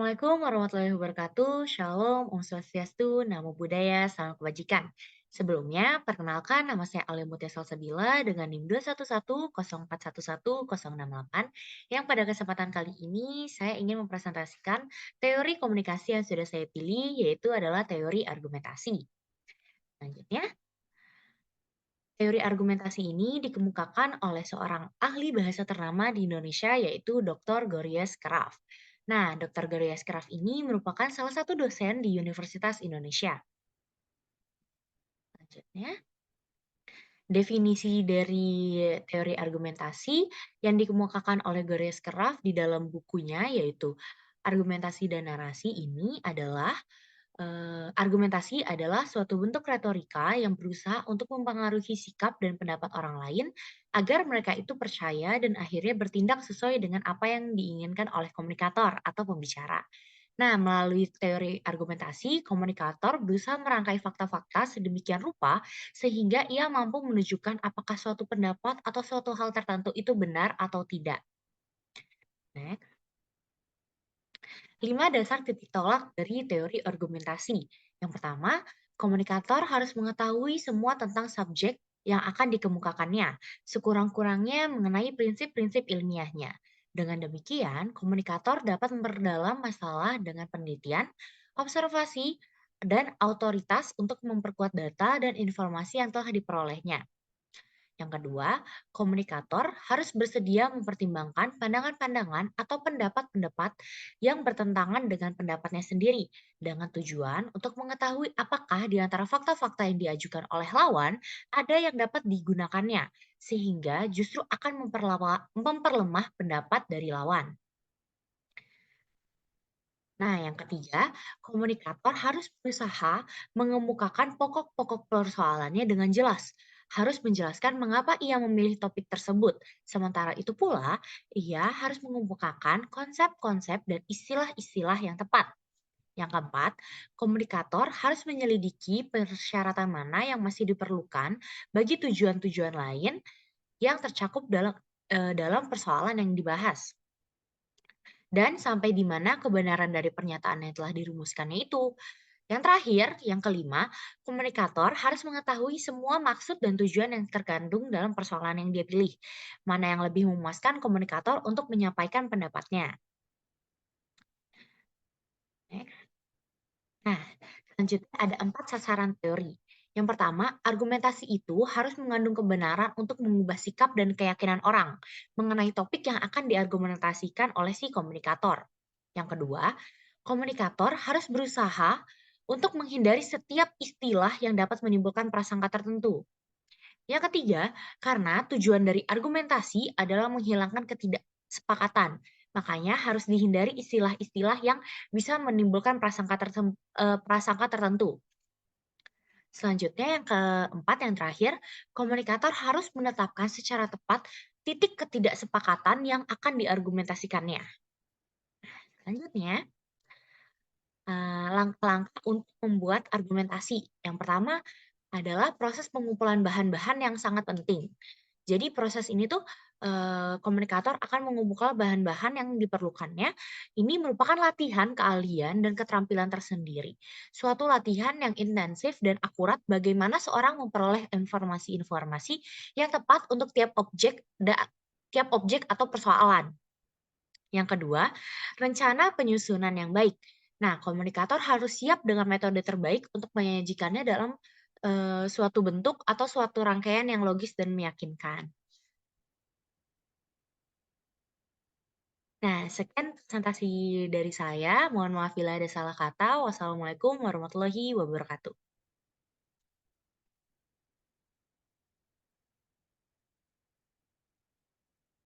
Assalamualaikum warahmatullahi wabarakatuh. Shalom, Om Swastiastu, Namo Buddhaya, Salam Kebajikan. Sebelumnya, perkenalkan nama saya Alimutia Salsabila dengan NIM 21104110068 yang pada kesempatan kali ini saya ingin mempresentasikan teori komunikasi yang sudah saya pilih, yaitu adalah teori argumentasi. Selanjutnya, teori argumentasi ini dikemukakan oleh seorang ahli bahasa ternama di Indonesia yaitu Dr. Gorius Kraf. Nah, Dr. Gorius Kraf ini merupakan salah satu dosen di Universitas Indonesia. Selanjutnya, definisi dari teori argumentasi yang dikemukakan oleh Gorius Kraf di dalam bukunya yaitu Argumentasi dan Narasi ini adalah argumentasi adalah suatu bentuk retorika yang berusaha untuk mempengaruhi sikap dan pendapat orang lain agar mereka itu percaya dan akhirnya bertindak sesuai dengan apa yang diinginkan oleh komunikator atau pembicara. Nah, melalui teori argumentasi, komunikator berusaha merangkai fakta-fakta sedemikian rupa sehingga ia mampu menunjukkan apakah suatu pendapat atau suatu hal tertentu itu benar atau tidak. Next. 5 dasar titik tolak dari teori argumentasi. Yang pertama, komunikator harus mengetahui semua tentang subjek yang akan dikemukakannya, sekurang-kurangnya mengenai prinsip-prinsip ilmiahnya. Dengan demikian, komunikator dapat memperdalam masalah dengan penelitian, observasi, dan otoritas untuk memperkuat data dan informasi yang telah diperolehnya. Yang kedua, komunikator harus bersedia mempertimbangkan pandangan-pandangan atau pendapat-pendapat yang bertentangan dengan pendapatnya sendiri, dengan tujuan untuk mengetahui apakah di antara fakta-fakta yang diajukan oleh lawan ada yang dapat digunakannya, sehingga justru akan memperlemah pendapat dari lawan. Nah, yang ketiga, komunikator harus berusaha mengemukakan pokok-pokok persoalannya dengan jelas. Harus menjelaskan mengapa ia memilih topik tersebut. Sementara itu pula, ia harus mengemukakan konsep-konsep dan istilah-istilah yang tepat. Yang keempat, komunikator harus menyelidiki persyaratan mana yang masih diperlukan bagi tujuan-tujuan lain yang tercakup dalam persoalan yang dibahas dan sampai di mana kebenaran dari pernyataan yang telah dirumuskannya itu. Yang terakhir, yang kelima, komunikator harus mengetahui semua maksud dan tujuan yang terkandung dalam persoalan yang dia pilih. Mana yang lebih memuaskan komunikator untuk menyampaikan pendapatnya. Nah, selanjutnya ada 4 sasaran teori. Yang pertama, argumentasi itu harus mengandung kebenaran untuk mengubah sikap dan keyakinan orang mengenai topik yang akan diargumentasikan oleh si komunikator. Yang kedua, komunikator harus berusaha untuk menghindari setiap istilah yang dapat menimbulkan prasangka tertentu. Yang ketiga, karena tujuan dari argumentasi adalah menghilangkan ketidaksepakatan. Makanya harus dihindari istilah-istilah yang bisa menimbulkan prasangka tertentu. Selanjutnya yang keempat, yang terakhir, komunikator harus menetapkan secara tepat titik ketidaksepakatan yang akan diargumentasikannya. Selanjutnya, langkah-langkah untuk membuat argumentasi. Yang pertama adalah proses pengumpulan bahan-bahan yang sangat penting. Jadi proses ini tuh, komunikator akan mengumpulkan bahan-bahan yang diperlukannya. Ini merupakan latihan keahlian dan keterampilan tersendiri. Suatu latihan yang intensif dan akurat bagaimana seorang memperoleh informasi-informasi yang tepat untuk tiap objek atau persoalan. Yang kedua, rencana penyusunan yang baik. Nah, komunikator harus siap dengan metode terbaik untuk menyajikannya dalam, suatu bentuk atau suatu rangkaian yang logis dan meyakinkan. Nah, sekian presentasi dari saya. Mohon maaf bila ada salah kata. Wassalamualaikum warahmatullahi wabarakatuh.